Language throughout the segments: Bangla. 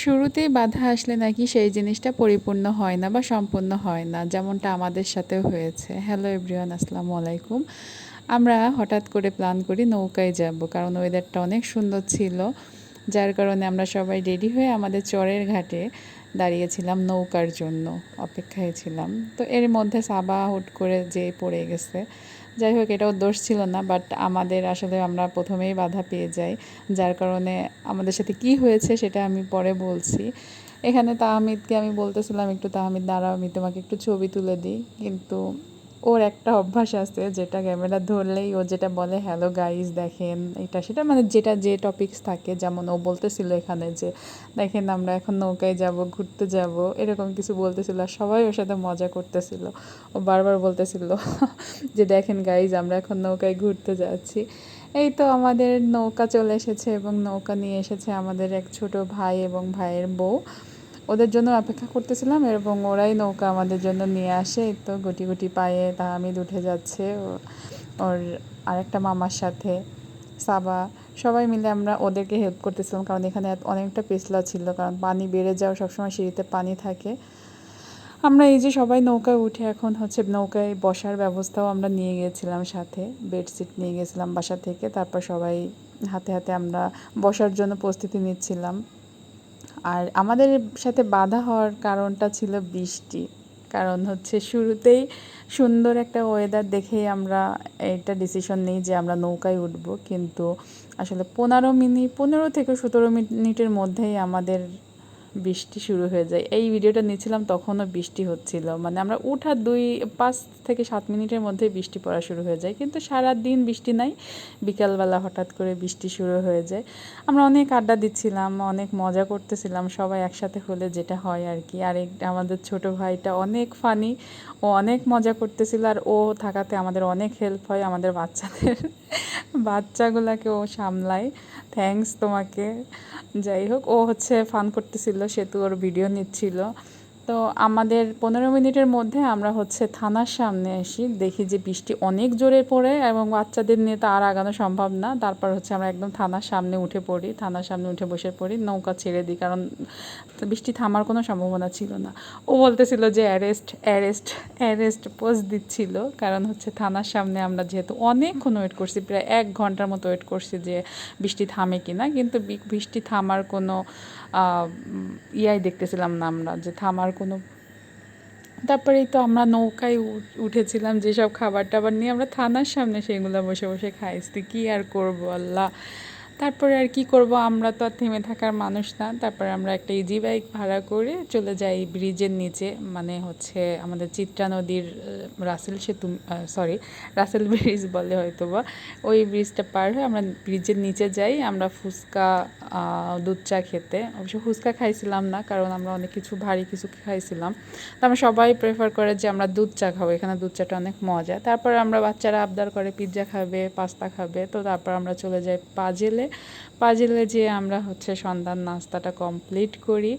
শুরুতেই বাধা আসলে নাকি সেই জিনিসটা পরিপূর্ণ হয় না বা সম্পূর্ণ হয় না, যেমনটা আমাদের সাথেও হয়েছে। হ্যালো এভরিওয়ান, আসসালামু আলাইকুম। আমরা হঠাৎ করে প্ল্যান করি নৌকায় যাব, কারণ ওয়েদারটা অনেক সুন্দর ছিল। যার কারণে আমরা সবাই রেডি হয়ে আমাদের চরের ঘাটে দাঁড়িয়েছিলাম, নৌকার জন্য অপেক্ষায় ছিলাম। তো এর মধ্যে সাবা হুট করে যে পড়ে গেছে। যাই হোক, এটাও দোষ ছিল না, বাট আমাদের আসলে আমরা প্রথমেই বাধা পেয়ে যাই। যার কারণে আমাদের সাথে কি হয়েছে সেটা আমি পরে বলছি। এখানে তাহমিদকে আমি বলতেছিলাম, একটু তাহমিদ দাঁড়াও, আমি তোমাকে একটু ছবি তুলে দিই। কিন্তু ওর একটা অভ্যাস আছে, যেটা ক্যামেরা ধরলেই ও যেটা বলে হ্যালো গাইজ দেখেন এটা সেটা, মানে যেটা যে টপিকস থাকে। যেমন ও বলতেছিল এখানে যে দেখেন আমরা এখন নৌকায় যাব, ঘুরতে যাব, এরকম কিছু বলতেছিল। আর সবাই ওর সাথে মজা করতেছিল। ও বারবার বলতেছিল যে দেখেন গাইজ আমরা এখন নৌকায় ঘুরতে যাচ্ছি। এই তো আমাদের নৌকা চলে এসেছে এবং নৌকা নিয়ে এসেছে আমাদের এক ছোট ভাই এবং ভাইয়ের বউ। ওদের জন্য অপেক্ষা করতেছিলাম এবং ওরাই নৌকা আমাদের জন্য নিয়ে আসে। এই তো গুটি গুটি পায়ে তাহমিদ উঠে যাচ্ছে ওর আরেকটা মামার সাথে, সাবা। সবাই মিলে আমরা ওদেরকে হেল্প করতেছিলাম, কারণ এখানে অনেকটা পিছলা ছিল, কারণ পানি বেড়ে যাওয়া, সবসময় সিঁড়িতে পানি থাকে। আমরা এই যে সবাই নৌকায় উঠে এখন হচ্ছে নৌকায় বসার ব্যবস্থাও আমরা নিয়ে গিয়েছিলাম সাথে, বেডশিট নিয়ে গেছিলাম বাসা থেকে। তারপর সবাই হাতে হাতে আমরা বসার জন্য প্রস্তুতি নিচ্ছিলাম। আর আমাদের সাথে বাধা হওয়ার কারণটা ছিল বৃষ্টি। কারণ হচ্ছে শুরুতেই সুন্দর একটা ওয়েদার দেখেই আমরা এটা ডিসিশন নিই যে আমরা নৌকায় উঠব, কিন্তু আসলে 15 থেকে 17 মিনিটের মধ্যেই আমাদের বৃষ্টি শুরু হয়ে যায়। এই ভিডিওটা নিয়েছিলাম তখনও বৃষ্টি হচ্ছিল, মানে আমরা উঠার 5 থেকে 7 মিনিটের মধ্যে বৃষ্টি পড়া শুরু হয়ে যায়। কিন্তু সারাদিন বৃষ্টি নাই, বিকালবেলা হঠাৎ করে বৃষ্টি শুরু হয়ে যায়। আমরা অনেক আড্ডা দিচ্ছিলাম, অনেক মজা করতেছিলাম সবাই একসাথে হলে যেটা হয় আর কি। আর আমাদের ছোট ভাইটা অনেক ফানি, ও অনেক মজা করতেছিল। আর ও থাকাতে আমাদের অনেক হেল্প হয়, আমাদের বাচ্চাগুলোকে ও সামলায়। থ্যাঙ্কস তোমাকে। যাই হোক, ও হচ্ছে ফান করতেছিল, সেতু ওর ভিডিও নিচ্ছিল। তো আমাদের 15 মিনিটের মধ্যে আমরা হচ্ছে থানার সামনে এসে দেখি যে বৃষ্টি অনেক জোরে পড়ে এবং বাচ্চাদের নিয়ে তো আর আগানো সম্ভব না। তারপর হচ্ছে আমরা একদম থানার সামনে উঠে পড়ি, থানার সামনে উঠে বসে পড়ি, নৌকা ছেড়ে দিই, কারণ বৃষ্টি থামার কোনো সম্ভাবনা ছিল না। ও বলতেছিল যে অ্যারেস্ট অ্যারেস্ট অ্যারেস্ট পোজ দিচ্ছিল, কারণ হচ্ছে থানার সামনে আমরা যেহেতু অনেকক্ষণ ওয়েট করছি, প্রায় 1 ঘন্টার মতো ওয়েট করছি যে বৃষ্টি থামে কি না, কিন্তু বৃষ্টি থামার কোনো ইয়াই দেখতেছিলাম না আমরা, যে থামার কোনো। তারপরেই তো আমরা নৌকায় উঠেছিলাম, যেসব খাবার টাবার নিয়ে আমরা থানার সামনে সেগুলো বসে বসে খাইছি। কী আর করবো আল্লাহ। তারপরে আর কি করব, আমরা তো আর থেমে থাকার মানুষ না। তারপরে আমরা একটা ইজি বাইক ভাড়া করে চলে যাই ব্রিজের নিচে, মানে হচ্ছে আমাদের চিত্রা নদীর রাসেল সেতু, সরি রাসেল ব্রিজ বলে হয়তো বা। ওই ব্রিজটা পার হয়ে আমরা ব্রিজের নিচে যাই, আমরা ফুচকা দুধ চা খেতে। অবশ্য ফুচকা খাইছিলাম না, কারণ আমরা অনেক কিছু ভারী কিছু খাইছিলাম। তো আমরা সবাই প্রেফার করে যে আমরা দুধ চা খাবো, এখানে দুধ চাটা অনেক মজা। তারপর আমরা বাচ্চারা আবদার করে পিৎজা খাবে, পাস্তা খাবে। তো তারপর আমরা চলে যাই পাজেলে। পাজেলে যেয়ে আমরা হচ্ছে সন্ধ্যার নাস্তাটা কমপ্লিট করি।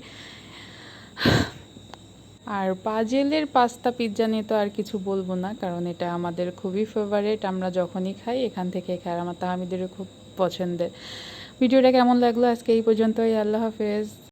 আর পাজেলের পাস্তা পিৎজা নিয়ে তো আর কিছু বলবো না, কারণ এটা আমাদের খুবই ফেভারিট। আমরা যখনই খাই এখান থেকে খাই, আর আমার তাহমিদেরও খুব পছন্দের। ভিডিওটা কেমন লাগলো আজকে এই পর্যন্তই। আল্লাহ হাফেজ।